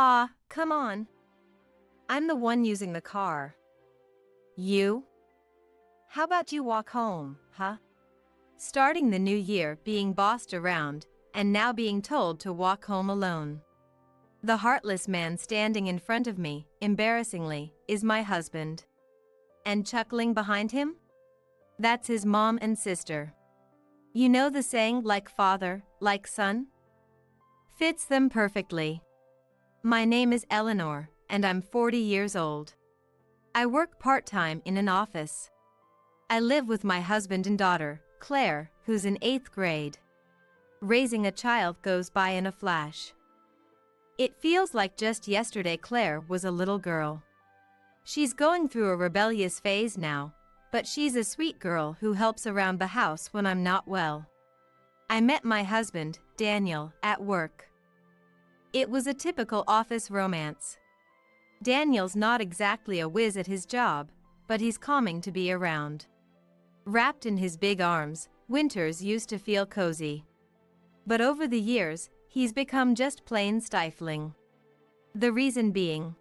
Ah, come on. I'm the one using the car. You? How about you walk home, huh? Starting the new year being bossed around, and now being told to walk home alone. The heartless man standing in front of me, embarrassingly, is my husband. And chuckling behind him? That's his mom and sister. You know the saying, like father, like son? Fits them perfectly. My name is Eleanor, and I'm 40 years old. I work part-time in an office. I live with my husband and daughter, Claire, who's in 8th grade. Raising a child goes by in a flash. It feels like just yesterday Claire was a little girl. She's going through a rebellious phase now, but she's a sweet girl who helps around the house when I'm not well. I met my husband, Daniel, at work. It was a typical office romance. Daniel's not exactly a whiz at his job, but he's calming to be around. Wrapped in his big arms, winters used to feel cozy. But over the years, he's become just plain stifling. The reason being,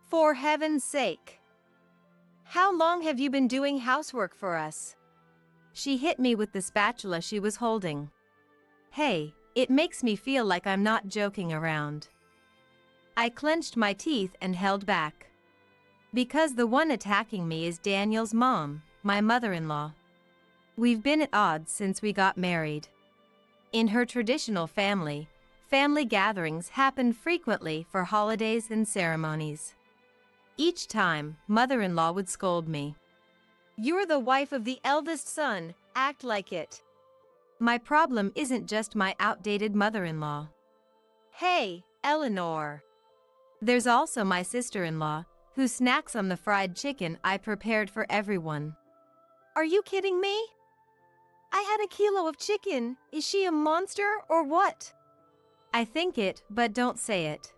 for heaven's sake, how long have you been doing housework for us? She hit me with the spatula she was holding. Hey, it makes me feel like I'm not joking around. I clenched my teeth and held back. Because the one attacking me is Daniel's mom, my mother-in-law. We've been at odds since we got married. In her traditional family, family gatherings happen frequently for holidays and ceremonies. Each time, mother-in-law would scold me. You're the wife of the eldest son, act like it. My problem isn't just my outdated mother-in-law. Hey, Eleanor. There's also my sister-in-law, who snacks on the fried chicken I prepared for everyone. Are you kidding me? I had a kilo of chicken. Is she a monster or what? I think it, but don't say it.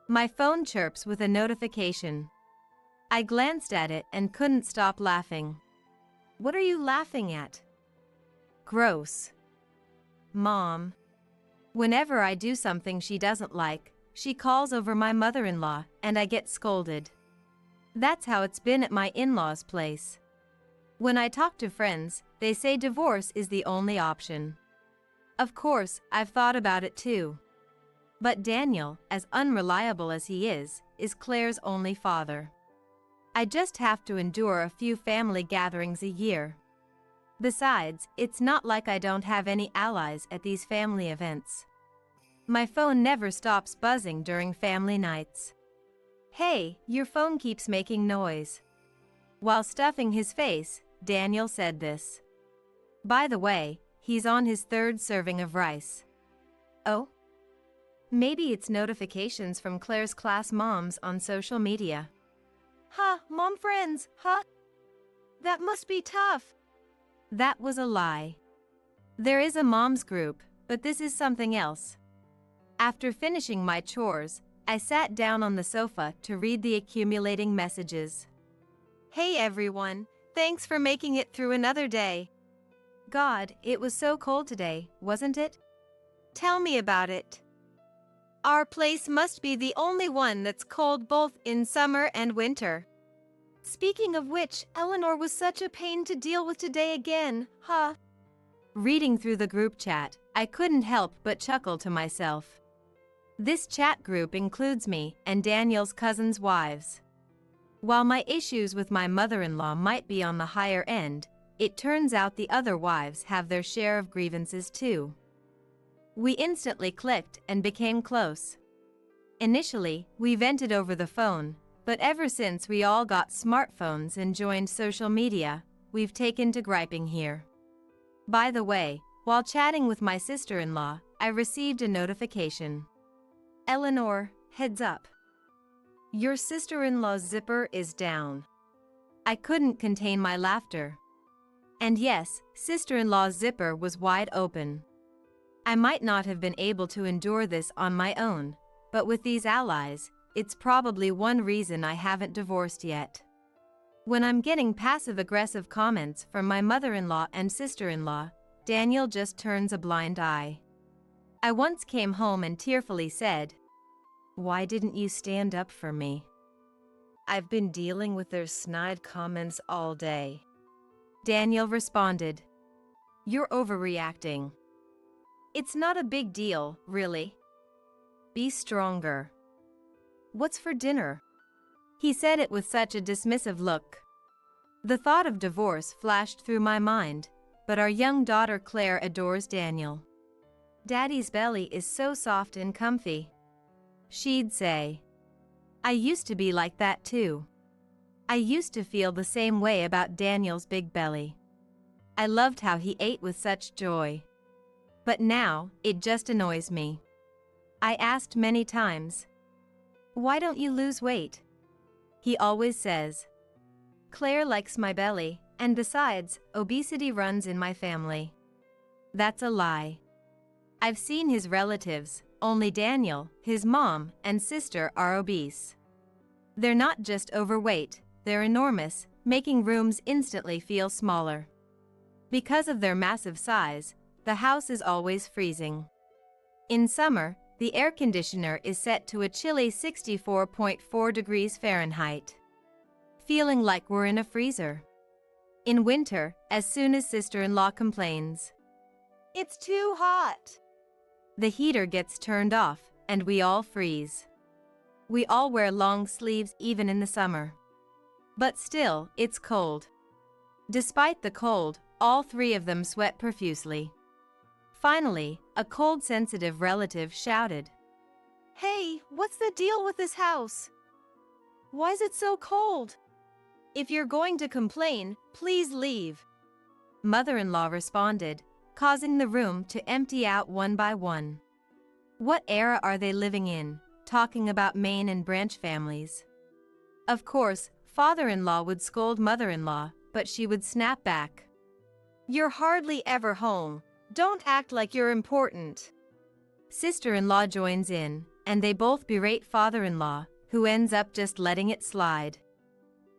My phone chirps with a notification. I glanced at it and couldn't stop laughing. What are you laughing at? Gross. Mom. Whenever I do something she doesn't like, she calls over my mother-in-law and I get scolded. That's how it's been at my in-laws' place. When I talk to friends, they say divorce is the only option. Of course, I've thought about it too. But Daniel, as unreliable as he is Claire's only father. I just have to endure a few family gatherings a year. Besides, it's not like I don't have any allies at these family events. My phone never stops buzzing during family nights. Hey, your phone keeps making noise. While stuffing his face, Daniel said this. By the way, he's on his 3rd serving of rice. Oh? Maybe it's notifications from Claire's class moms on social media. Huh, mom friends, huh? That must be tough. That was a lie. There is a mom's group, but this is something else. After finishing my chores, I sat down on the sofa to read the accumulating messages. Hey everyone, thanks for making it through another day. God, it was so cold today, wasn't it? Tell me about it. Our place must be the only one that's cold both in summer and winter. Speaking of which, Eleanor was such a pain to deal with today again, huh? Reading through the group chat, I couldn't help but chuckle to myself. This chat group includes me and Daniel's cousins' wives. While my issues with my mother-in-law might be on the higher end, it turns out the other wives have their share of grievances too. We instantly clicked and became close. Initially, we vented over the phone, but ever since we all got smartphones and joined social media, we've taken to griping here. By the way, while chatting with my sister-in-law, I received a notification. Eleanor, heads up. Your sister-in-law's zipper is down. I couldn't contain my laughter. And yes, sister-in-law's zipper was wide open. I might not have been able to endure this on my own, but with these allies, it's probably one reason I haven't divorced yet. When I'm getting passive-aggressive comments from my mother-in-law and sister-in-law, Daniel just turns a blind eye. I once came home and tearfully said, Why didn't you stand up for me? I've been dealing with their snide comments all day. Daniel responded. You're overreacting. It's not a big deal, really. Be stronger. What's for dinner? He said it with such a dismissive look. The thought of divorce flashed through my mind, but our young daughter Claire adores Daniel. Daddy's belly is so soft and comfy. She'd say. I used to be like that too. I used to feel the same way about Daniel's big belly. I loved how he ate with such joy. But now, it just annoys me. I asked many times, why don't you lose weight? He always says, Claire likes my belly, and besides, obesity runs in my family. That's a lie. I've seen his relatives, only Daniel, his mom, and sister are obese. They're not just overweight, they're enormous, making rooms instantly feel smaller. Because of their massive size, the house is always freezing. In summer, the air conditioner is set to a chilly 64.4 degrees Fahrenheit. Feeling like we're in a freezer. In winter, as soon as sister-in-law complains, it's too hot, the heater gets turned off, and we all freeze. We all wear long sleeves even in the summer. But still, it's cold. Despite the cold, all three of them sweat profusely. Finally, a cold-sensitive relative shouted, Hey, what's the deal with this house? Why is it so cold? If you're going to complain, please leave. Mother-in-law responded, causing the room to empty out one by one. What era are they living in, talking about main and branch families? Of course, father-in-law would scold mother-in-law, but she would snap back. You're hardly ever home. Don't act like you're important. Sister-in-law joins in, and they both berate father-in-law, who ends up just letting it slide.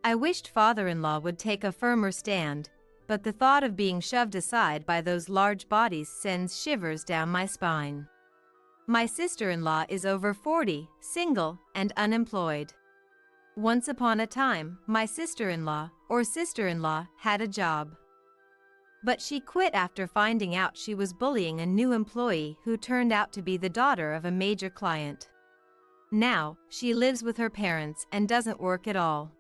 I wished father-in-law would take a firmer stand, but the thought of being shoved aside by those large bodies sends shivers down my spine. My sister-in-law is over 40, single, and unemployed. Once upon a time, my sister-in-law, had a job. But she quit after finding out she was bullying a new employee who turned out to be the daughter of a major client. Now, she lives with her parents and doesn't work at all.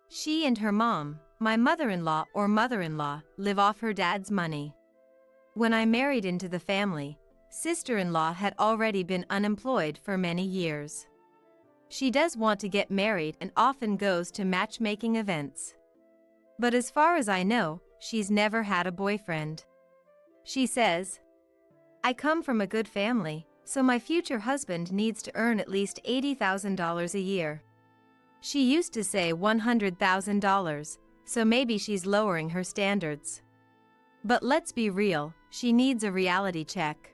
She and her mom, my mother-in-law, live off her dad's money. When I married into the family, sister-in-law had already been unemployed for many years. She does want to get married and often goes to matchmaking events. But as far as I know, she's never had a boyfriend. She says, I come from a good family, so my future husband needs to earn at least $80,000 a year. She used to say $100,000, so maybe she's lowering her standards. But let's be real, she needs a reality check.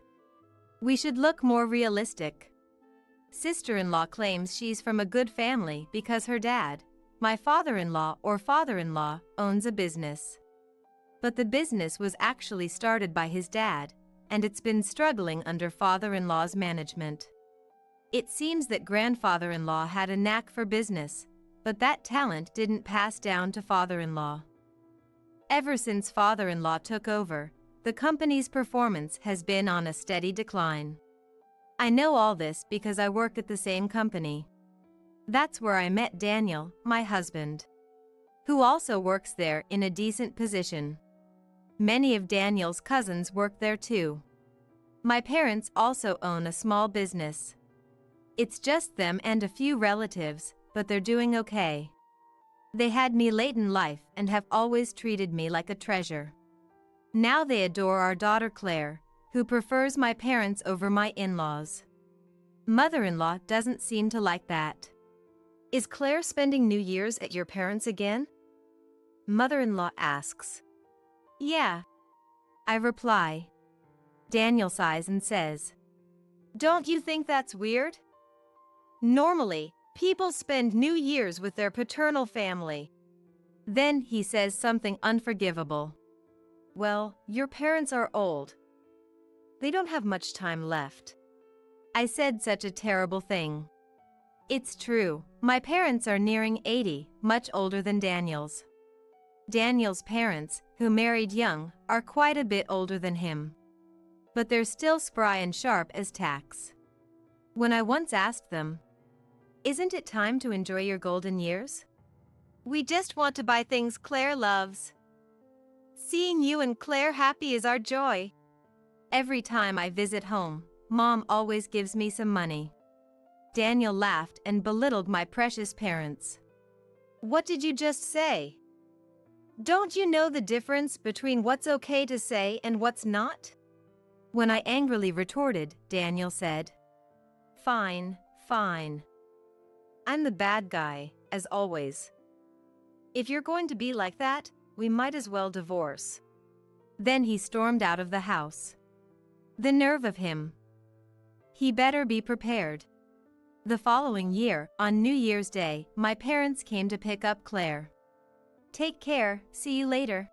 We should look more realistic. Sister-in-law claims she's from a good family because her dad, my father-in-law, owns a business. But the business was actually started by his dad, and it's been struggling under father-in-law's management. It seems that grandfather-in-law had a knack for business, but that talent didn't pass down to father-in-law. Ever since father-in-law took over, the company's performance has been on a steady decline. I know all this because I work at the same company. That's where I met Daniel, my husband, who also works there in a decent position. Many of Daniel's cousins work there too. My parents also own a small business. It's just them and a few relatives, but they're doing okay. They had me late in life and have always treated me like a treasure. Now they adore our daughter Claire, who prefers my parents over my in-laws. Mother-in-law doesn't seem to like that. Is Claire spending New Year's at your parents' again? Mother-in-law asks. Yeah. I reply. Daniel sighs and says, Don't you think that's weird? Normally, people spend New Year's with their paternal family. Then he says something unforgivable. Well, your parents are old. They don't have much time left. I said such a terrible thing. It's true, my parents are nearing 80, much older than Daniel's. Daniel's parents, who married young, are quite a bit older than him. But they're still spry and sharp as tacks. When I once asked them, "Isn't it time to enjoy your golden years?" "We just want to buy things Claire loves. Seeing you and Claire happy is our joy. Every time I visit home, Mom always gives me some money." Daniel laughed and belittled my precious parents. "What did you just say? Don't you know the difference between what's okay to say and what's not?" When I angrily retorted, Daniel said, "Fine, fine. I'm the bad guy, as always. If you're going to be like that, we might as well divorce." Then he stormed out of the house. The nerve of him. He better be prepared. The following year, on New Year's Day, my parents came to pick up Claire. "Take care, see you later,"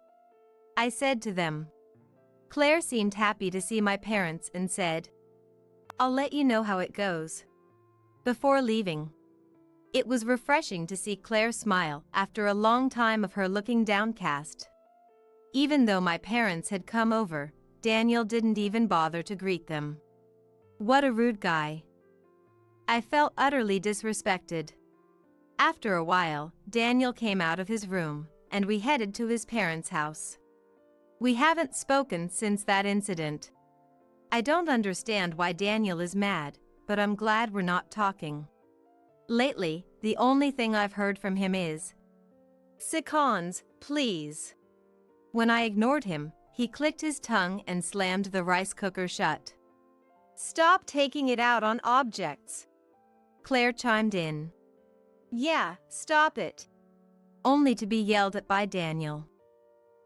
I said to them. Claire seemed happy to see my parents and said, "I'll let you know how it goes," before leaving. It was refreshing to see Claire smile after a long time of her looking downcast. Even though my parents had come over, Daniel didn't even bother to greet them. What a rude guy. I felt utterly disrespected. After a while, Daniel came out of his room, and we headed to his parents' house. We haven't spoken since that incident. I don't understand why Daniel is mad, but I'm glad we're not talking. Lately, the only thing I've heard from him is, "Seconds, please." When I ignored him, he clicked his tongue and slammed the rice cooker shut. "Stop taking it out on objects," Claire chimed in. "Yeah, stop it." Only to be yelled at by Daniel.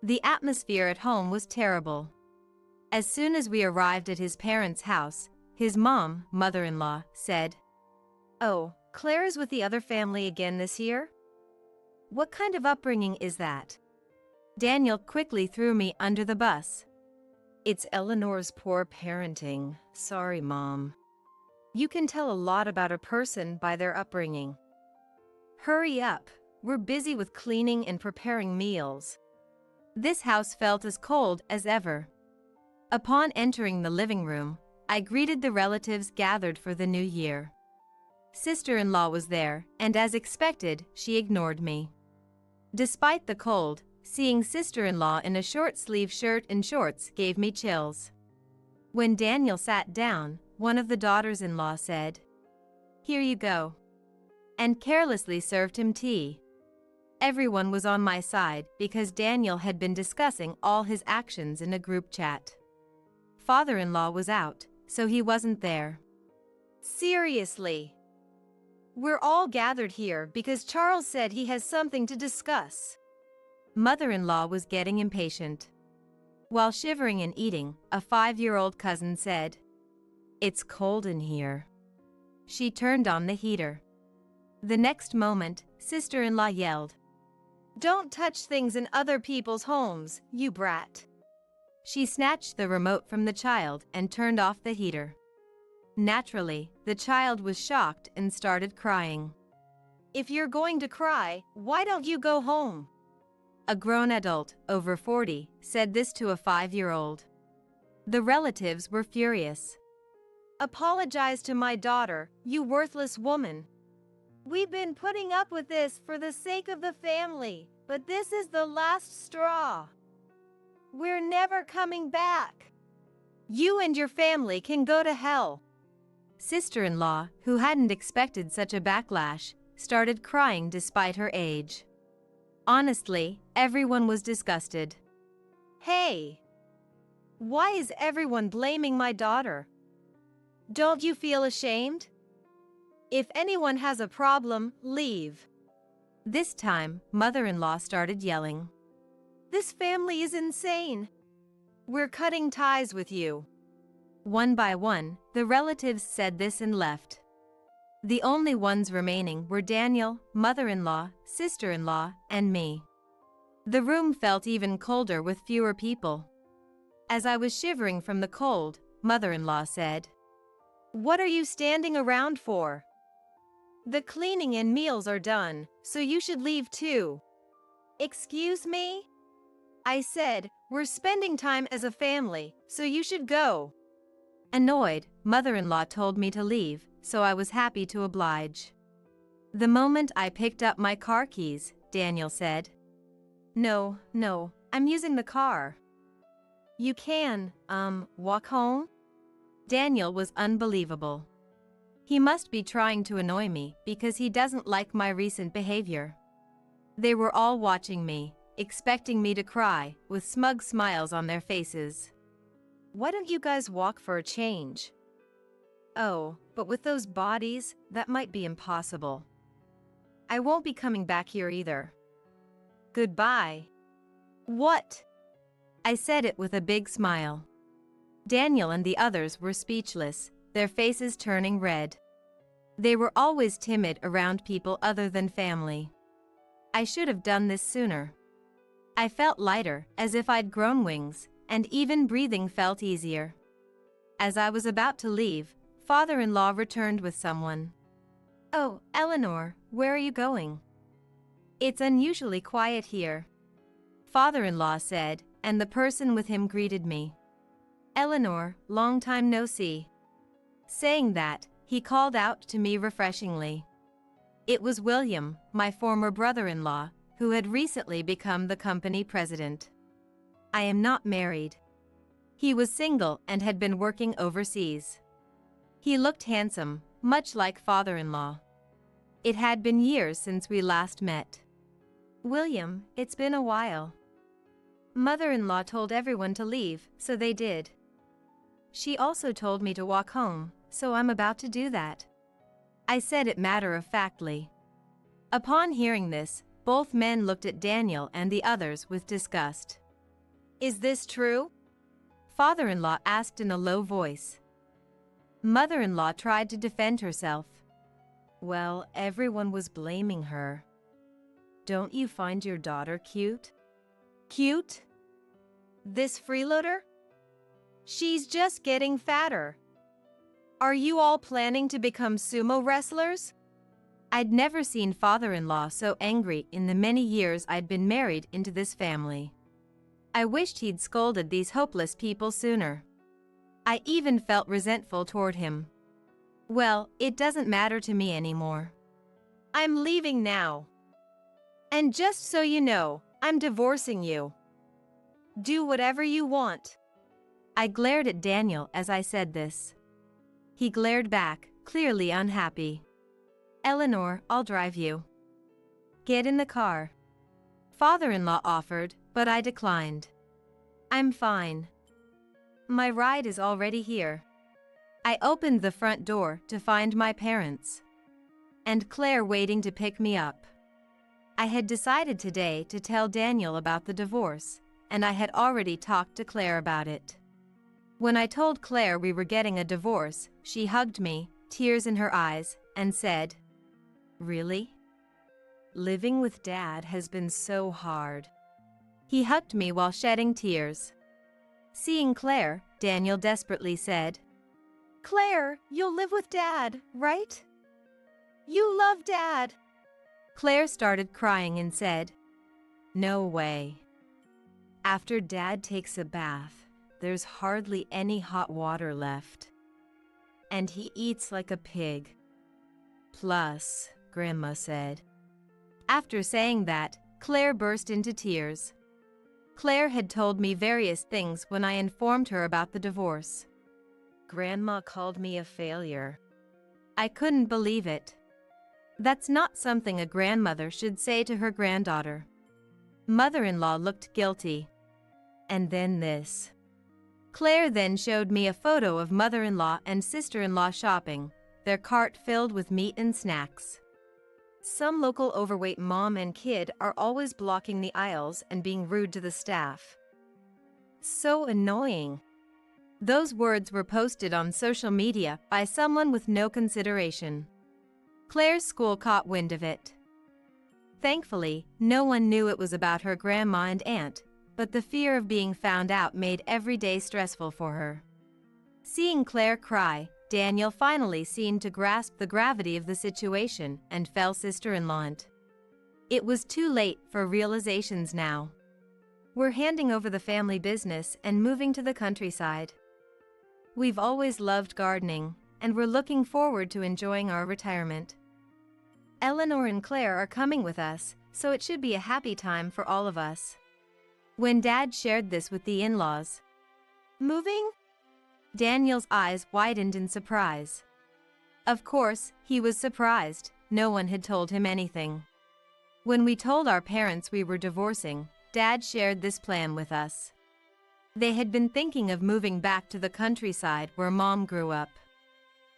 The atmosphere at home was terrible. As soon as we arrived at his parents' house, his mom, mother-in-law, said, "Oh, Claire is with the other family again this year? What kind of upbringing is that?" Daniel quickly threw me under the bus. "It's Eleanor's poor parenting. Sorry, Mom. You can tell a lot about a person by their upbringing. Hurry up, we're busy with cleaning and preparing meals." This house felt as cold as ever. Upon entering the living room, I greeted the relatives gathered for the new year. Sister-in-law was there, and as expected, she ignored me. Despite the cold, seeing sister-in-law in a short-sleeve shirt and shorts gave me chills. When Daniel sat down, one of the daughters-in-law said, "Here you go," and carelessly served him tea. Everyone was on my side because Daniel had been discussing all his actions in a group chat. Father-in-law was out, so he wasn't there. "Seriously. We're all gathered here because Charles said he has something to discuss." Mother-in-law was getting impatient. While shivering and eating, a 5-year-old cousin said, "It's cold in here." She turned on the heater. The next moment, sister-in-law yelled, "Don't touch things in other people's homes, you brat." She snatched the remote from the child and turned off the heater. Naturally, the child was shocked and started crying. "If you're going to cry, why don't you go home?" A grown adult, over 40, said this to a 5-year-old. The relatives were furious. "Apologize to my daughter, you worthless woman. We've been putting up with this for the sake of the family, but this is the last straw. We're never coming back. You and your family can go to hell." Sister-in-law, who hadn't expected such a backlash, started crying despite her age. Honestly, everyone was disgusted. "Hey! Why is everyone blaming my daughter? Don't you feel ashamed? If anyone has a problem, leave." This time, mother-in-law started yelling. "This family is insane. We're cutting ties with you." One by one, the relatives said this and left. The only ones remaining were Daniel, mother-in-law, sister-in-law, and me. The room felt even colder with fewer people. As I was shivering from the cold, mother-in-law said, What are you standing around for? The cleaning and meals are done, so you should leave too. Excuse me? I said, we're spending time as a family, so you should go. Annoyed, mother-in-law told me to leave, so I was happy to oblige. The moment I picked up my car keys, Daniel said, No, I'm using the car. You can, walk home? Daniel was unbelievable. He must be trying to annoy me because he doesn't like my recent behavior. They were all watching me, expecting me to cry, with smug smiles on their faces. Why don't you guys walk for a change? Oh, but with those bodies, that might be impossible. I won't be coming back here either. Goodbye. What? I said it with a big smile. Daniel and the others were speechless, their faces turning red. They were always timid around people other than family. I should have done this sooner. I felt lighter, as if I'd grown wings, and even breathing felt easier. As I was about to leave, father-in-law returned with someone. Oh, Eleanor, where are you going? It's unusually quiet here, father-in-law said, and the person with him greeted me. Eleanor, long time no see. Saying that, he called out to me refreshingly. It was William, my former brother-in-law, who had recently become the company president. I am not married. He was single and had been working overseas. He looked handsome, much like father-in-law. It had been years since we last met. William, it's been a while. Mother-in-law told everyone to leave, so they did. She also told me to walk home, so I'm about to do that. I said it matter-of-factly. Upon hearing this, both men looked at Daniel and the others with disgust. Is this true? Father-in-law asked in a low voice. Mother-in-law tried to defend herself. Well, everyone was blaming her. Don't you find your daughter cute? Cute? This freeloader? She's just getting fatter. Are you all planning to become sumo wrestlers? I'd never seen father-in-law so angry in the many years I'd been married into this family. I wished he'd scolded these hopeless people sooner. I even felt resentful toward him. Well, it doesn't matter to me anymore. I'm leaving now. And just so you know, I'm divorcing you. Do whatever you want. I glared at Daniel as I said this. He glared back, clearly unhappy. Eleanor, I'll drive you. Get in the car. Father-in-law offered, but I declined. I'm fine. My ride is already here. I opened the front door to find my parents and Claire waiting to pick me up. I had decided today to tell Daniel about the divorce, and I had already talked to Claire about it. When I told Claire we were getting a divorce, she hugged me, tears in her eyes, and said, Really? Living with Dad has been so hard. He hugged me while shedding tears. Seeing Claire, Daniel desperately said, Claire, you'll live with Dad, right? You love Dad. Claire started crying and said, No way. After Dad takes a bath, there's hardly any hot water left. And he eats like a pig. Plus, Grandma said. After saying that, Claire burst into tears. Claire had told me various things when I informed her about the divorce. Grandma called me a failure. I couldn't believe it. That's not something a grandmother should say to her granddaughter. Mother-in-law looked guilty. And then this. Claire then showed me a photo of mother-in-law and sister-in-law shopping, their cart filled with meat and snacks. Some local overweight mom and kid are always blocking the aisles and being rude to the staff. So annoying. Those words were posted on social media by someone with no consideration. Claire's school caught wind of it. Thankfully, no one knew it was about her grandma and aunt, but the fear of being found out made every day stressful for her. Seeing Claire cry, Daniel finally seemed to grasp the gravity of the situation and fell sister-in-law. It was too late for realizations now. We're handing over the family business and moving to the countryside. We've always loved gardening, and we're looking forward to enjoying our retirement. Eleanor and Claire are coming with us, so it should be a happy time for all of us. When Dad shared this with the in-laws, "Moving?" Daniel's eyes widened in surprise. Of course, he was surprised. No one had told him anything. When we told our parents we were divorcing, Dad shared this plan with us. They had been thinking of moving back to the countryside where Mom grew up.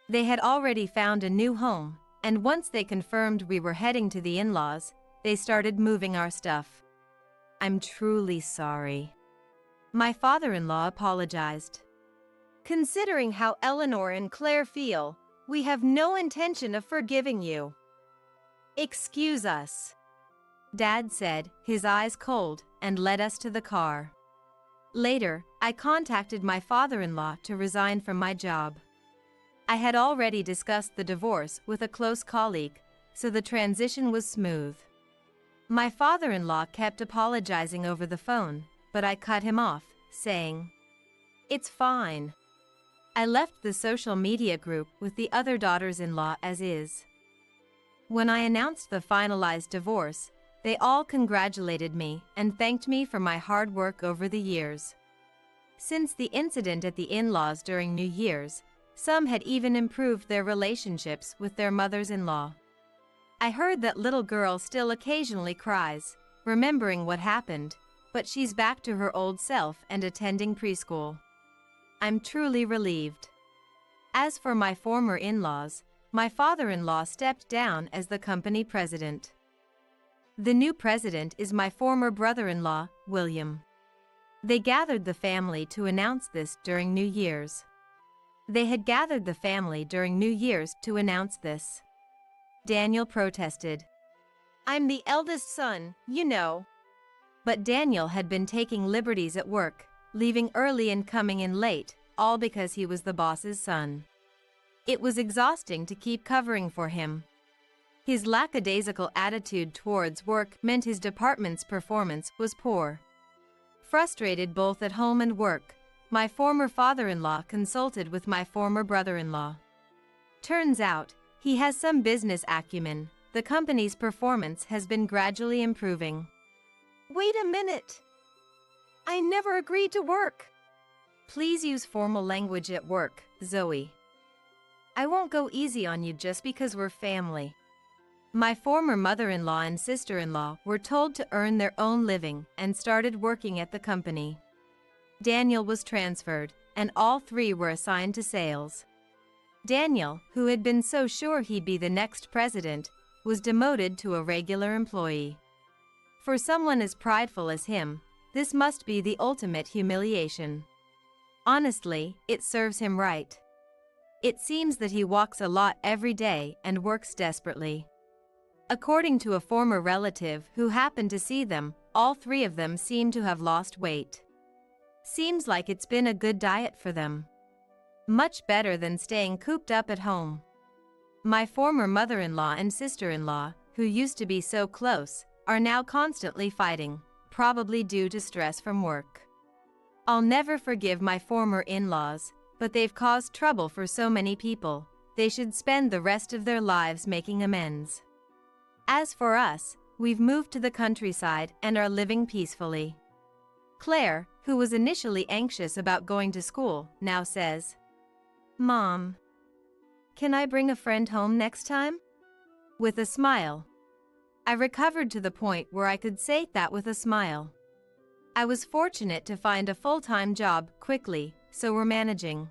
They had already found a new home, and once they confirmed we were heading to the in-laws, they started moving our stuff. "I'm truly sorry." My father-in-law apologized. "Considering how Eleanor and Claire feel, we have no intention of forgiving you. Excuse us," Dad said, his eyes cold, and led us to the car. Later, I contacted my father-in-law to resign from my job. I had already discussed the divorce with a close colleague, so the transition was smooth. My father-in-law kept apologizing over the phone, but I cut him off, saying, "It's fine." I left the social media group with the other daughters-in-law as is. When I announced the finalized divorce, they all congratulated me and thanked me for my hard work over the years. Since the incident at the in-laws during New Year's, some had even improved their relationships with their mothers-in-law. I heard that little girl still occasionally cries, remembering what happened, but she's back to her old self and attending preschool. I'm truly relieved. As for my former in-laws, my father-in-law stepped down as the company president. The new president is my former brother-in-law, William. They gathered the family to announce this during New Year's. Daniel protested. "I'm the eldest son, you know." But Daniel had been taking liberties at work, leaving early and coming in late, all because he was the boss's son. It was exhausting to keep covering for him. His lackadaisical attitude towards work meant his department's performance was poor. Frustrated both at home and work, my former father-in-law consulted with my former brother-in-law. Turns out, he has some business acumen. The company's performance has been gradually improving. "Wait a minute. I never agreed to work." "Please use formal language at work, Zoe. I won't go easy on you just because we're family." My former mother-in-law and sister-in-law were told to earn their own living and started working at the company. Daniel was transferred, and all three were assigned to sales. Daniel, who had been so sure he'd be the next president, was demoted to a regular employee. For someone as prideful as him, this must be the ultimate humiliation. Honestly, it serves him right. It seems that he walks a lot every day and works desperately. According to a former relative who happened to see them, all three of them seem to have lost weight. Seems like it's been a good diet for them. Much better than staying cooped up at home. My former mother-in-law and sister-in-law, who used to be so close, are now constantly fighting, probably due to stress from work. I'll never forgive my former in-laws, but they've caused trouble for so many people. They should spend the rest of their lives making amends. As for us, we've moved to the countryside and are living peacefully. Claire, who was initially anxious about going to school, now says, "Mom, can I bring a friend home next time?" With a smile. I recovered to the point where I could say that with a smile. I was fortunate to find a full-time job quickly, so we're managing.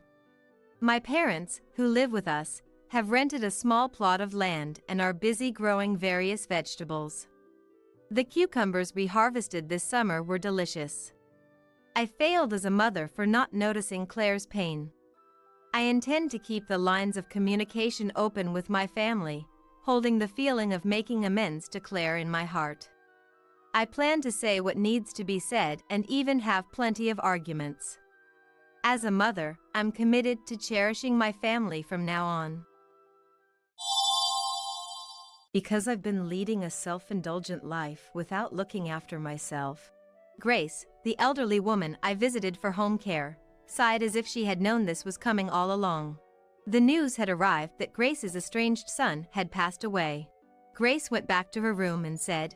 My parents, who live with us, have rented a small plot of land and are busy growing various vegetables. The cucumbers we harvested this summer were delicious. I failed as a mother for not noticing Claire's pain. I intend to keep the lines of communication open with my family, holding the feeling of making amends to Claire in my heart. I plan to say what needs to be said and even have plenty of arguments. As a mother, I'm committed to cherishing my family from now on. Because I've been leading a self-indulgent life without looking after myself. Grace, the elderly woman I visited for home care, sighed as if she had known this was coming all along. The news had arrived that Grace's estranged son had passed away. Grace went back to her room and said,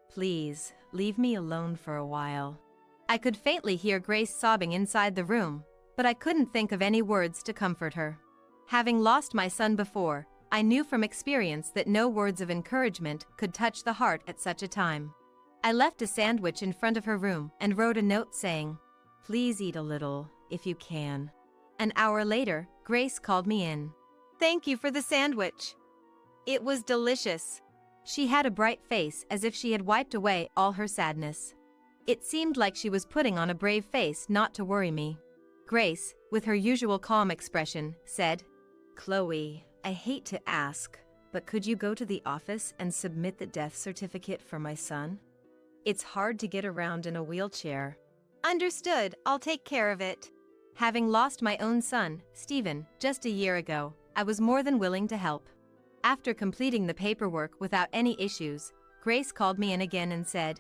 "Please, leave me alone for a while." I could faintly hear Grace sobbing inside the room, but I couldn't think of any words to comfort her. Having lost my son before, I knew from experience that no words of encouragement could touch the heart at such a time. I left a sandwich in front of her room and wrote a note saying, "Please eat a little, if you can." An hour later, Grace called me in. "Thank you for the sandwich. It was delicious." She had a bright face as if she had wiped away all her sadness. It seemed like she was putting on a brave face not to worry me. Grace, with her usual calm expression, said, "Chloe, I hate to ask, but could you go to the office and submit the death certificate for my son? It's hard to get around in a wheelchair." "Understood, I'll take care of it." Having lost my own son, Stephen, just a year ago, I was more than willing to help. After completing the paperwork without any issues, Grace called me in again and said,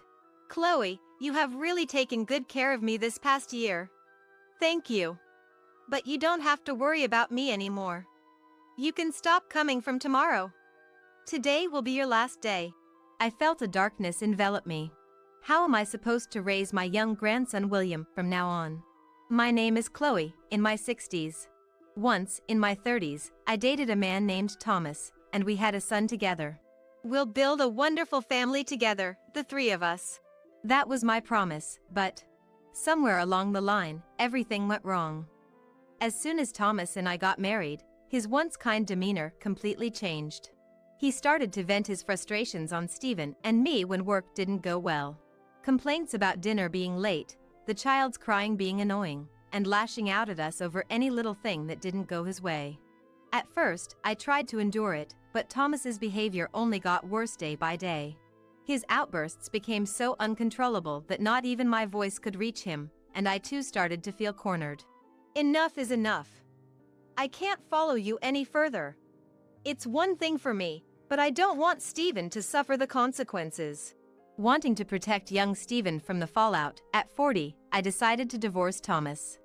"Chloe, you have really taken good care of me this past year. Thank you. But you don't have to worry about me anymore. You can stop coming from tomorrow. Today will be your last day." I felt a darkness envelop me. How am I supposed to raise my young grandson William from now on? My name is Chloe, in my 60s. Once, in my 30s, I dated a man named Thomas, and we had a son together. "We'll build a wonderful family together, the three of us." That was my promise, but somewhere along the line, everything went wrong. As soon as Thomas and I got married, his once kind demeanor completely changed. He started to vent his frustrations on Stephen and me when work didn't go well. Complaints about dinner being late, the child's crying being annoying, and lashing out at us over any little thing that didn't go his way. At first, I tried to endure it, but Thomas's behavior only got worse day by day. His outbursts became so uncontrollable that not even my voice could reach him, and I too started to feel cornered. "Enough is enough. I can't follow you any further. It's one thing for me, but I don't want Stephen to suffer the consequences." Wanting to protect young Stephen from the fallout, at 40, I decided to divorce Thomas.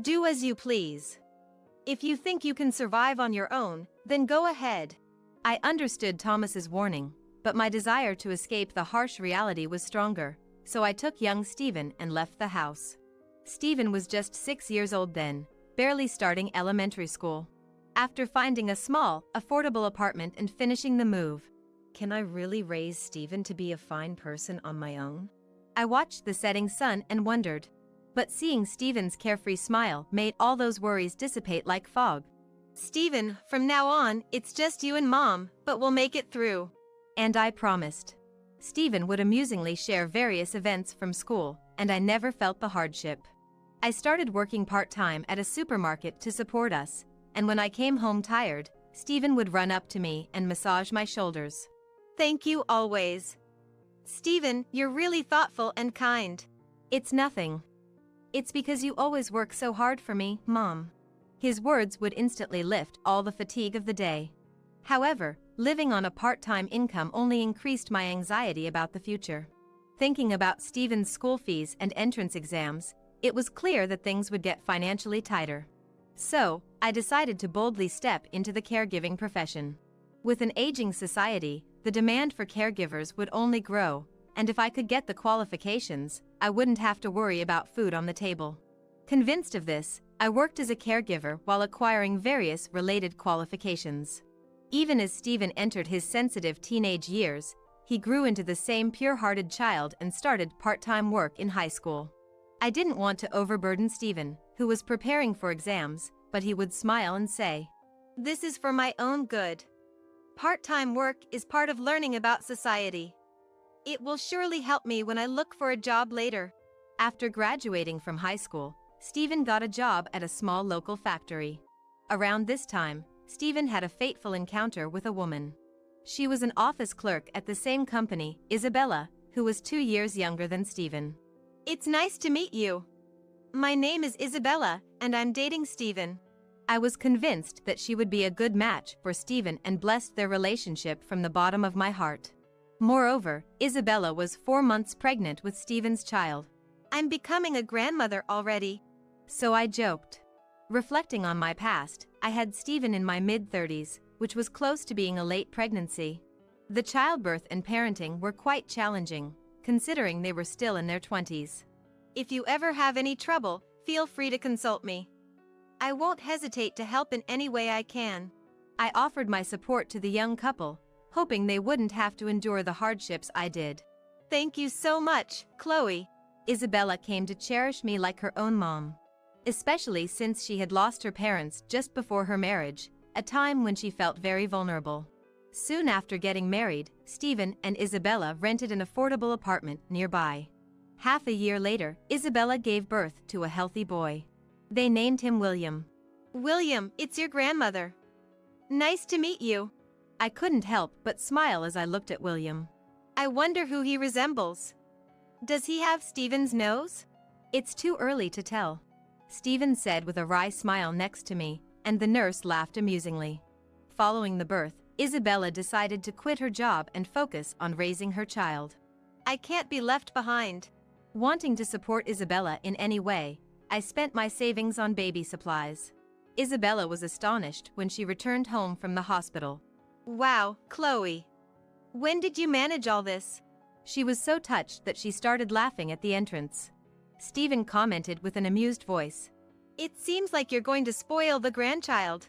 "Do as you please. If you think you can survive on your own, then go ahead." I understood Thomas's warning, but my desire to escape the harsh reality was stronger, so I took young Stephen and left the house. Stephen was just 6 years old then, barely starting elementary school. After finding a small, affordable apartment and finishing the move, can I really raise Stephen to be a fine person on my own? I watched the setting sun and wondered. But seeing Stephen's carefree smile made all those worries dissipate like fog. "Stephen, from now on, it's just you and Mom, but we'll make it through." And I promised. Stephen would amusingly share various events from school, and I never felt the hardship. I started working part-time at a supermarket to support us, and when I came home tired, Stephen would run up to me and massage my shoulders. "Thank you always. Stephen, you're really thoughtful and kind." "It's nothing. It's because you always work so hard for me, Mom." His words would instantly lift all the fatigue of the day. However, living on a part-time income only increased my anxiety about the future. Thinking about Stephen's school fees and entrance exams, it was clear that things would get financially tighter. So, I decided to boldly step into the caregiving profession. With an aging society, the demand for caregivers would only grow, and if I could get the qualifications, I wouldn't have to worry about food on the table. Convinced of this, I worked as a caregiver while acquiring various related qualifications. Even as Stephen entered his sensitive teenage years, he grew into the same pure-hearted child and started part-time work in high school. I didn't want to overburden Stephen, who was preparing for exams, but he would smile and say, "This is for my own good. Part-time work is part of learning about society. It will surely help me when I look for a job later." After graduating from high school, Stephen got a job at a small local factory. Around this time, Stephen had a fateful encounter with a woman. She was an office clerk at the same company, Isabella, who was 2 years younger than Stephen. "It's nice to meet you. My name is Isabella, and I'm dating Steven. I was convinced that she would be a good match for Steven and blessed their relationship from the bottom of my heart. Moreover, Isabella was 4 months pregnant with Steven's child. I'm becoming a grandmother already. So I joked. Reflecting on my past, I had Steven in my mid-30s, which was close to being a late pregnancy. The childbirth and parenting were quite challenging, considering they were still in their 20s. If you ever have any trouble, feel free to consult me. I won't hesitate to help in any way I can. I offered my support to the young couple, hoping they wouldn't have to endure the hardships I did. Thank you so much, Chloe. Isabella came to cherish me like her own mom. Especially since she had lost her parents just before her marriage, a time when she felt very vulnerable. Soon after getting married, Steven and Isabella rented an affordable apartment nearby. Half a year later, Isabella gave birth to a healthy boy. They named him William. William, it's your grandmother. Nice to meet you. I couldn't help but smile as I looked at William. I wonder who he resembles. Does he have Steven's nose? It's too early to tell, Steven said with a wry smile next to me, and the nurse laughed amusingly. Following the birth, Isabella decided to quit her job and focus on raising her child. I can't be left behind. Wanting to support Isabella in any way, I spent my savings on baby supplies. Isabella was astonished when she returned home from the hospital. Wow, Chloe. When did you manage all this? She was so touched that she started laughing at the entrance. Steven commented with an amused voice. It seems like you're going to spoil the grandchild.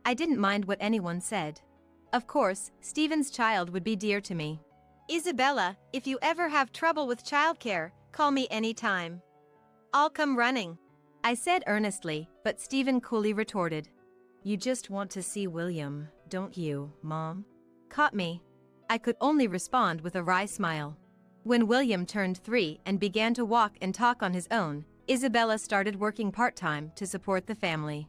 I didn't mind what anyone said. Of course, Steven's child would be dear to me. Isabella, if you ever have trouble with childcare, call me anytime. I'll come running, I said earnestly, but Steven coolly retorted. You just want to see William, don't you, Mom? Caught me. I could only respond with a wry smile. When William turned 3 and began to walk and talk on his own, Isabella started working part-time to support the family.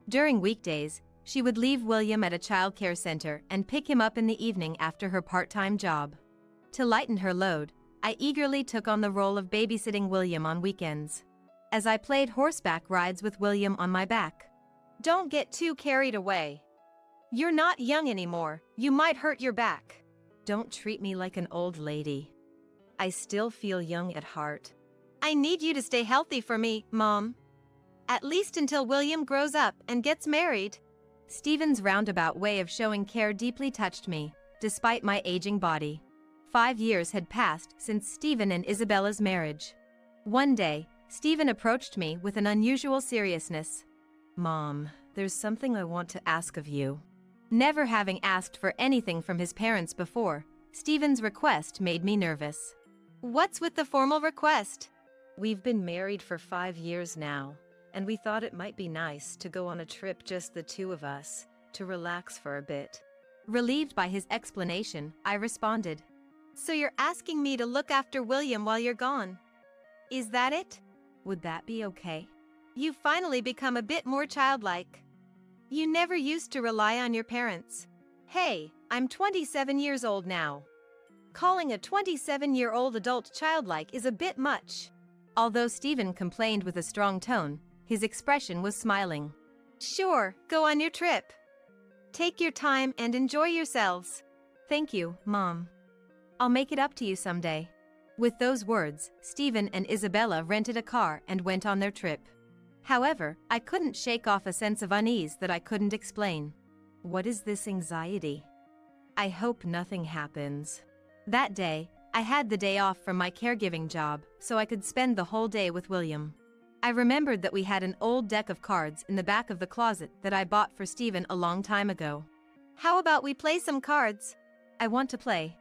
During weekdays, she would leave William at a childcare center and pick him up in the evening after her part-time job. To lighten her load, I eagerly took on the role of babysitting William on weekends. As I played horseback rides with William on my back. Don't get too carried away. You're not young anymore, you might hurt your back. Don't treat me like an old lady. I still feel young at heart. I need you to stay healthy for me, Mom. At least until William grows up and gets married. Steven's roundabout way of showing care deeply touched me, despite my aging body. 5 years had passed since Steven and Isabella's marriage. One day, Steven approached me with an unusual seriousness. Mom, there's something I want to ask of you. Never having asked for anything from his parents before, Steven's request made me nervous. What's with the formal request? We've been married for 5 years now, and we thought it might be nice to go on a trip just the two of us, to relax for a bit. Relieved by his explanation, I responded. So you're asking me to look after William while you're gone? Is that it? Would that be okay? You've finally become a bit more childlike. You never used to rely on your parents. Hey, I'm 27 years old now. Calling a 27-year-old adult childlike is a bit much. Although Steven complained with a strong tone, his expression was smiling. Sure, go on your trip. Take your time and enjoy yourselves. Thank you, Mom. I'll make it up to you someday. With those words, Steven and Isabella rented a car and went on their trip. However, I couldn't shake off a sense of unease that I couldn't explain. What is this anxiety? I hope nothing happens. That day, I had the day off from my caregiving job, so I could spend the whole day with William. I remembered that we had an old deck of cards in the back of the closet that I bought for Steven a long time ago. How about we play some cards? I want to play.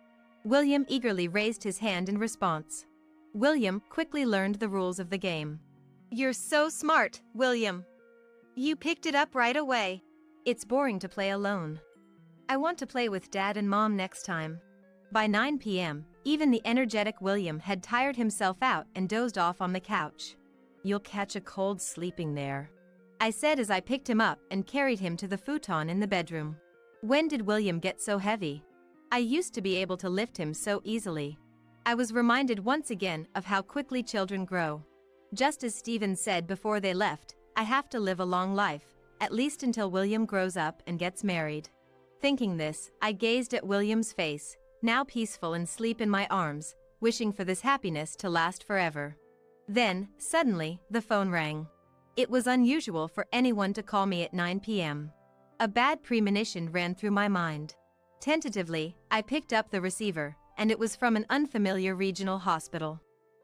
William eagerly raised his hand in response. William quickly learned the rules of the game. You're so smart, William. You picked it up right away. It's boring to play alone. I want to play with Dad and Mom next time. By 9 p.m., even the energetic William had tired himself out and dozed off on the couch. You'll catch a cold sleeping there, I said as I picked him up and carried him to the futon in the bedroom. When did William get so heavy? I used to be able to lift him so easily. I was reminded once again of how quickly children grow. Just as Stephen said before they left, I have to live a long life, at least until William grows up and gets married. Thinking this, I gazed at William's face, now peaceful and asleep in my arms, wishing for this happiness to last forever. Then, suddenly, the phone rang. It was unusual for anyone to call me at 9 p.m. A bad premonition ran through my mind. Tentatively, I picked up the receiver, and it was from an unfamiliar regional hospital.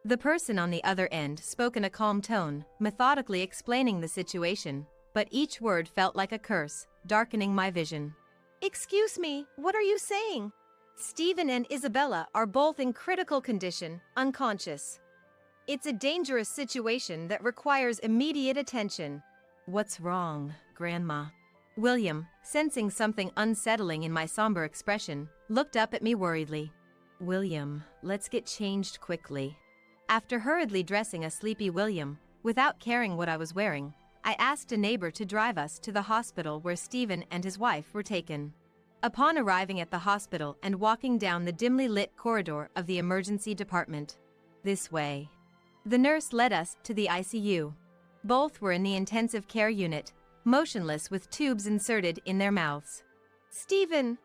The person on the other end spoke in a calm tone, methodically explaining the situation, but each word felt like a curse, darkening my vision. Excuse me, what are you saying? Stephen and Isabella are both in critical condition, unconscious. It's a dangerous situation that requires immediate attention. What's wrong, Grandma? William, sensing something unsettling in my somber expression, looked up at me worriedly. William, let's get changed quickly. After hurriedly dressing a sleepy William, without caring what I was wearing, I asked a neighbor to drive us to the hospital where Stephen and his wife were taken. Upon arriving at the hospital and walking down the dimly lit corridor of the emergency department, this way. The nurse led us to the ICU. Both were in the intensive care unit, motionless with tubes inserted in their mouths. Stephen!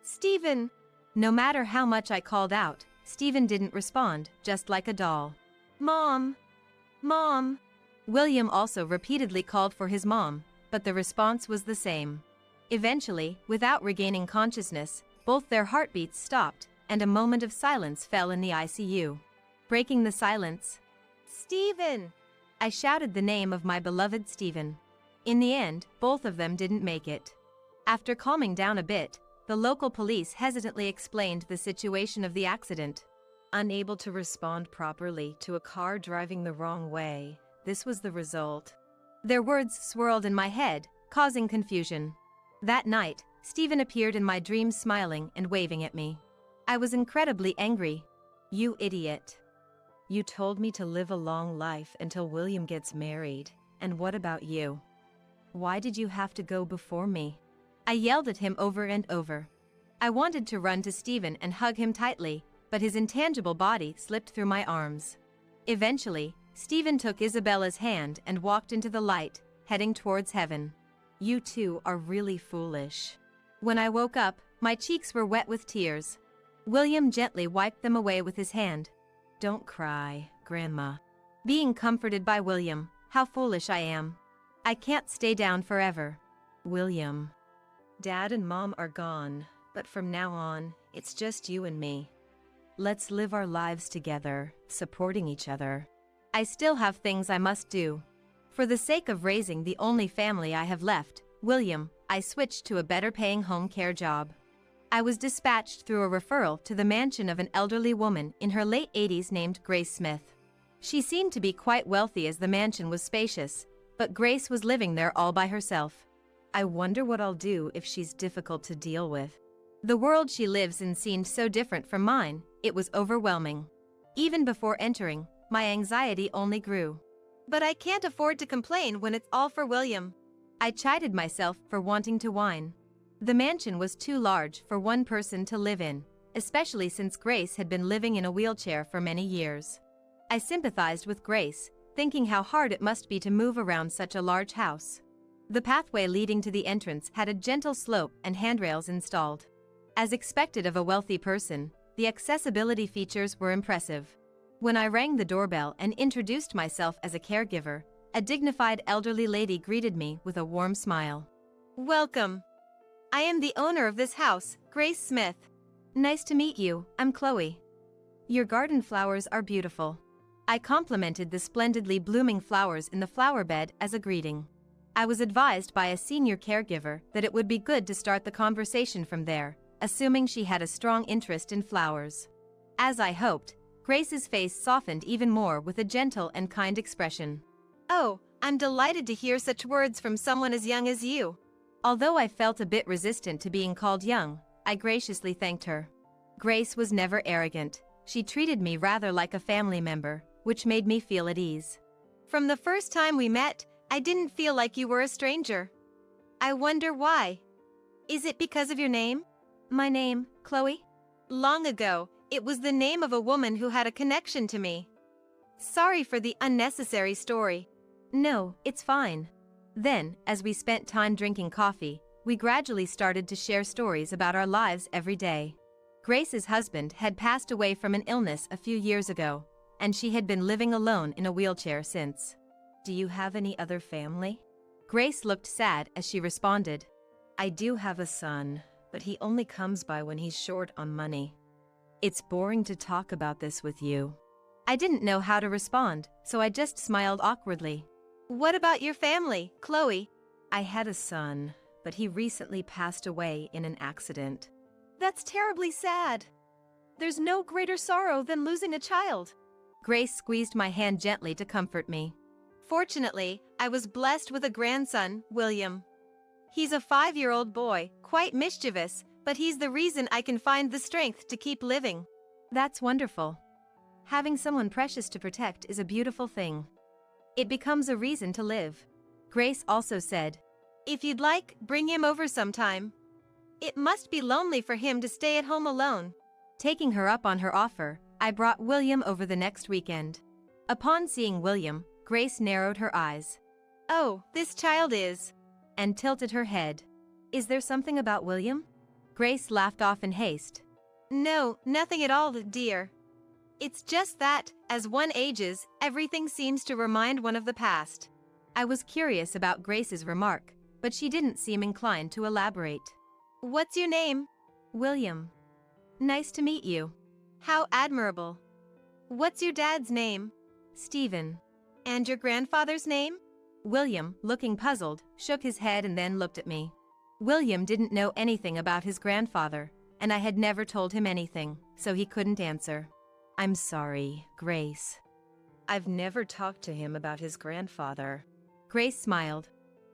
Stephen! No matter how much I called out, Stephen didn't respond, just like a doll. Mom! Mom! William also repeatedly called for his mom, but the response was the same. Eventually, without regaining consciousness, both their heartbeats stopped, and a moment of silence fell in the ICU. Breaking the silence, Stephen! I shouted the name of my beloved Stephen. In the end, both of them didn't make it. After calming down a bit, the local police hesitantly explained the situation of the accident. Unable to respond properly to a car driving the wrong way, this was the result. Their words swirled in my head, causing confusion. That night, Stephen appeared in my dreams smiling and waving at me. I was incredibly angry. You idiot. You told me to live a long life until William gets married, and what about you? Why did you have to go before me? I yelled at him over and over. I wanted to run to Stephen and hug him tightly, but his intangible body slipped through my arms. Eventually, Stephen took Isabella's hand and walked into the light, heading towards heaven. You two are really foolish. When I woke up, my cheeks were wet with tears. William gently wiped them away with his hand. Don't cry, Grandma. Being comforted by William, how foolish I am. I can't stay down forever. William. Dad and Mom are gone, but from now on, it's just you and me. Let's live our lives together, supporting each other. I still have things I must do. For the sake of raising the only family I have left, William, I switched to a better-paying home care job. I was dispatched through a referral to the mansion of an elderly woman in her late 80s named Grace Smith. She seemed to be quite wealthy as the mansion was spacious, but Grace was living there all by herself. I wonder what I'll do if she's difficult to deal with. The world she lives in seemed so different from mine, it was overwhelming. Even before entering, my anxiety only grew. But I can't afford to complain when it's all for William. I chided myself for wanting to whine. The mansion was too large for one person to live in, especially since Grace had been living in a wheelchair for many years. I sympathized with Grace, thinking how hard it must be to move around such a large house. The pathway leading to the entrance had a gentle slope and handrails installed. As expected of a wealthy person, the accessibility features were impressive. When I rang the doorbell and introduced myself as a caregiver, a dignified elderly lady greeted me with a warm smile. Welcome. I am the owner of this house, Grace Smith. Nice to meet you, I'm Chloe. Your garden flowers are beautiful. I complimented the splendidly blooming flowers in the flower bed as a greeting. I was advised by a senior caregiver that it would be good to start the conversation from there, assuming she had a strong interest in flowers. As I hoped, Grace's face softened even more with a gentle and kind expression. Oh, I'm delighted to hear such words from someone as young as you. Although I felt a bit resistant to being called young, I graciously thanked her. Grace was never arrogant. She treated me rather like a family member, which made me feel at ease. From the first time we met, I didn't feel like you were a stranger. I wonder why. Is it because of your name? My name, Chloe? Long ago, it was the name of a woman who had a connection to me. Sorry for the unnecessary story. No, it's fine. Then, as we spent time drinking coffee, we gradually started to share stories about our lives every day. Grace's husband had passed away from an illness a few years ago, and she had been living alone in a wheelchair since. Do you have any other family? Grace looked sad as she responded. I do have a son, but he only comes by when he's short on money. It's boring to talk about this with you. I didn't know how to respond, so I just smiled awkwardly. What about your family, Chloe? I had a son, but he recently passed away in an accident. That's terribly sad. There's no greater sorrow than losing a child. Grace squeezed my hand gently to comfort me. Fortunately, I was blessed with a grandson, William. He's a 5-year-old boy, quite mischievous, but he's the reason I can find the strength to keep living. That's wonderful. Having someone precious to protect is a beautiful thing. It becomes a reason to live. Grace also said, If you'd like, bring him over sometime. It must be lonely for him to stay at home alone. Taking her up on her offer, I brought William over the next weekend. Upon seeing William, Grace narrowed her eyes. Oh, this child is. And tilted her head. Is there something about William? Grace laughed off in haste. No, nothing at all, dear. It's just that, as one ages, everything seems to remind one of the past. I was curious about Grace's remark, but she didn't seem inclined to elaborate. What's your name? William. Nice to meet you. How admirable. What's your dad's name? Stephen. And your grandfather's name? William, looking puzzled, shook his head and then looked at me. William didn't know anything about his grandfather, and I had never told him anything, so he couldn't answer. I'm sorry, Grace. I've never talked to him about his grandfather. Grace smiled.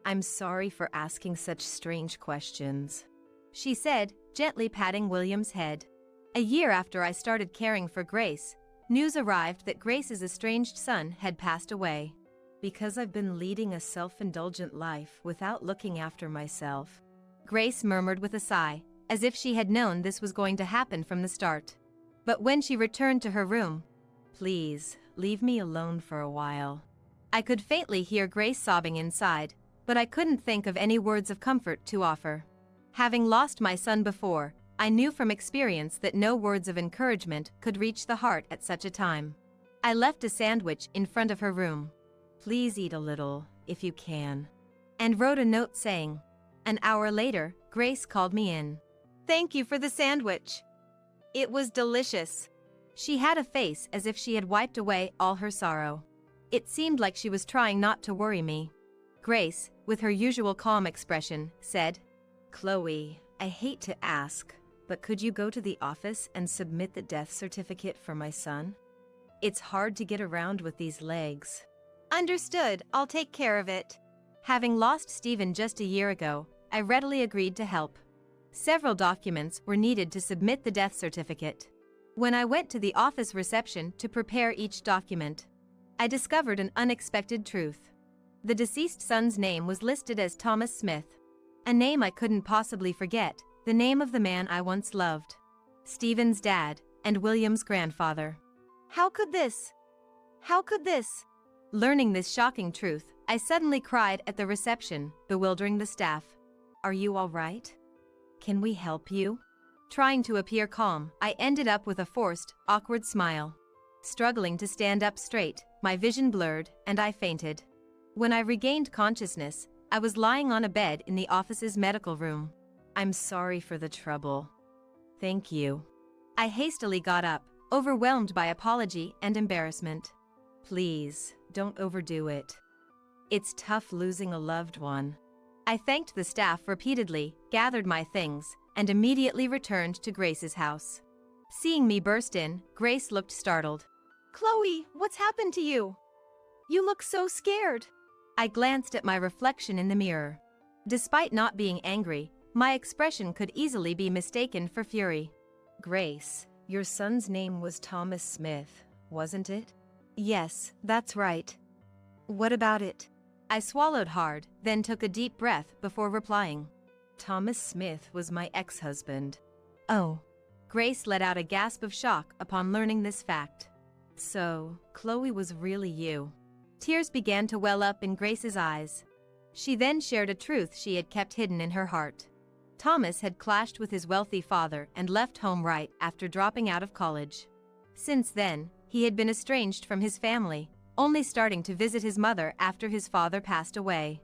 I'm sorry for asking such strange questions, she said, gently patting William's head. A year after I started caring for Grace, news arrived that Grace's estranged son had passed away. Because I've been leading a self-indulgent life without looking after myself, Grace murmured with a sigh, as if she had known this was going to happen from the start. But when she returned to her room, please, leave me alone for a while. I could faintly hear Grace sobbing inside, but I couldn't think of any words of comfort to offer. Having lost my son before, I knew from experience that no words of encouragement could reach the heart at such a time. I left a sandwich in front of her room. Please eat a little, if you can. And wrote a note saying. An hour later, Grace called me in. Thank you for the sandwich. It was delicious. She had a face as if she had wiped away all her sorrow. It seemed like she was trying not to worry me. Grace, with her usual calm expression, said, Chloe, I hate to ask, but could you go to the office and submit the death certificate for my son? It's hard to get around with these legs. Understood, I'll take care of it. Having lost Stephen just a year ago, I readily agreed to help. Several documents were needed to submit the death certificate. When I went to the office reception to prepare each document, I discovered an unexpected truth. The deceased son's name was listed as Thomas Smith, a name I couldn't possibly forget, the name of the man I once loved. Stephen's dad, and William's grandfather. How could this? How could this? Learning this shocking truth, I suddenly cried at the reception, bewildering the staff. Are you all right? Can we help you? Trying to appear calm, I ended up with a forced, awkward smile. Struggling to stand up straight, my vision blurred, and I fainted. When I regained consciousness, I was lying on a bed in the office's medical room. I'm sorry for the trouble. Thank you. I hastily got up, overwhelmed by apology and embarrassment. Please, don't overdo it. It's tough losing a loved one. I thanked the staff repeatedly, gathered my things, and immediately returned to Grace's house. Seeing me burst in, Grace looked startled. Chloe, what's happened to you? You look so scared. I glanced at my reflection in the mirror. Despite not being angry, my expression could easily be mistaken for fury. Grace, your son's name was Thomas Smith, wasn't it? Yes, that's right. What about it? I swallowed hard, then took a deep breath before replying. Thomas Smith was my ex-husband. Oh. Grace let out a gasp of shock upon learning this fact. So, Chloe was really you. Tears began to well up in Grace's eyes. She then shared a truth she had kept hidden in her heart. Thomas had clashed with his wealthy father and left home right after dropping out of college. Since then, he had been estranged from his family, only starting to visit his mother after his father passed away.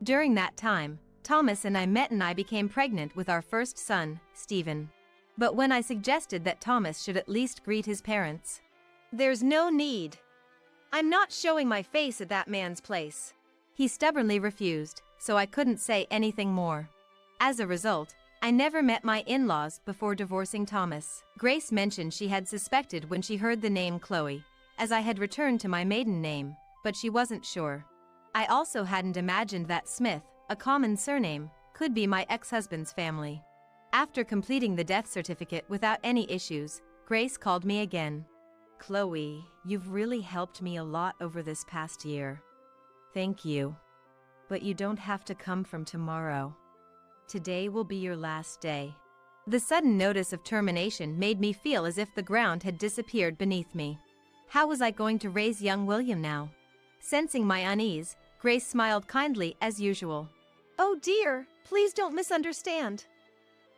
During that time, Thomas and I met and I became pregnant with our first son, Stephen. But when I suggested that Thomas should at least greet his parents, "There's no need. I'm not showing my face at that man's place," he stubbornly refused, so I couldn't say anything more. As a result, I never met my in-laws before divorcing Thomas. Grace mentioned she had suspected when she heard the name Chloe, as I had returned to my maiden name, but she wasn't sure. I also hadn't imagined that Smith, a common surname, could be my ex-husband's family. After completing the death certificate without any issues, Grace called me again. "Chloe, you've really helped me a lot over this past year. Thank you. But you don't have to come from tomorrow. Today will be your last day." The sudden notice of termination made me feel as if the ground had disappeared beneath me. How was I going to raise young William now? Sensing my unease, Grace smiled kindly as usual. "Oh dear, please don't misunderstand.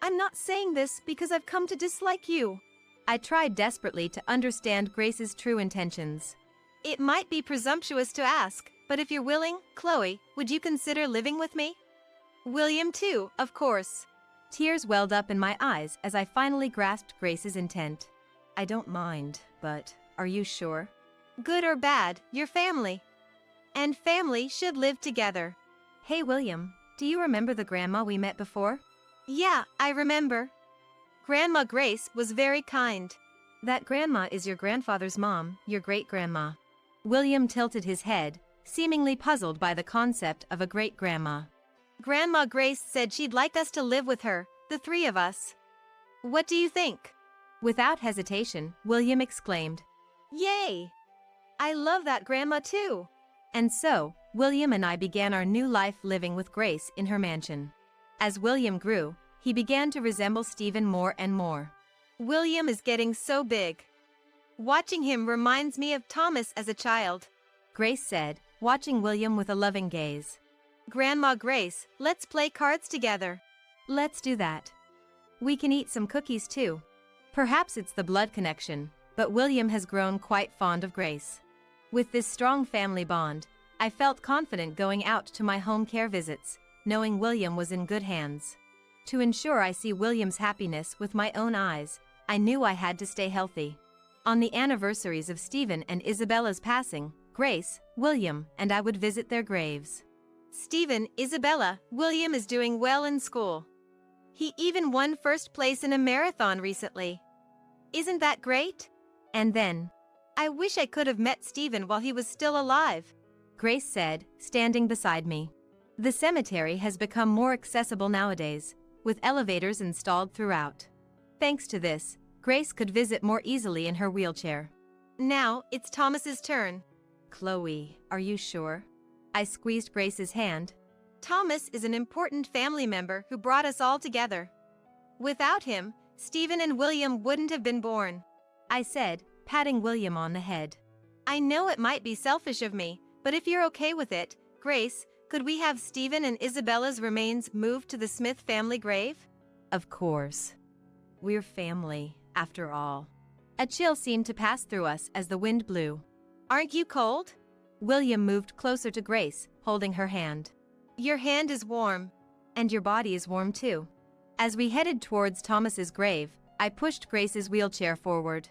I'm not saying this because I've come to dislike you." I tried desperately to understand Grace's true intentions. "It might be presumptuous to ask, but if you're willing, Chloe, would you consider living with me? William too, of course." Tears welled up in my eyes as I finally grasped Grace's intent. "I don't mind, but are you sure?" "Good or bad, you're family. And family should live together." "Hey William, do you remember the grandma we met before?" "Yeah, I remember. Grandma Grace was very kind." "That grandma is your grandfather's mom, your great-grandma." William tilted his head, seemingly puzzled by the concept of a great-grandma. "Grandma Grace said she'd like us to live with her, the three of us. What do you think?" Without hesitation, William exclaimed, "Yay! I love that grandma too." And so, William and I began our new life living with Grace in her mansion. As William grew, he began to resemble Stephen more and more. "William is getting so big. Watching him reminds me of Thomas as a child," Grace said, watching William with a loving gaze. "Grandma Grace, let's play cards together." "Let's do that. We can eat some cookies too." Perhaps it's the blood connection, but William has grown quite fond of Grace. With this strong family bond, I felt confident going out to my home care visits, knowing William was in good hands. To ensure I see William's happiness with my own eyes, I knew I had to stay healthy. On the anniversaries of Stephen and Isabella's passing, Grace, William, and I would visit their graves. "Stephen, Isabella, William is doing well in school. He even won first place in a marathon recently. Isn't that great?" And then, "I wish I could have met Stephen while he was still alive," Grace said, standing beside me. The cemetery has become more accessible nowadays, with elevators installed throughout. Thanks to this, Grace could visit more easily in her wheelchair. "Now, it's Thomas's turn." "Chloe, are you sure?" I squeezed Grace's hand. "Thomas is an important family member who brought us all together. Without him, Stephen and William wouldn't have been born," I said, patting William on the head. "I know it might be selfish of me, but if you're okay with it, Grace, could we have Stephen and Isabella's remains moved to the Smith family grave?" Of course. We're family, after all. A chill seemed to pass through us as the wind blew. "Aren't you cold?" William moved closer to Grace, holding her hand. "Your hand is warm." "And your body is warm too." As we headed towards Thomas's grave, I pushed Grace's wheelchair forward.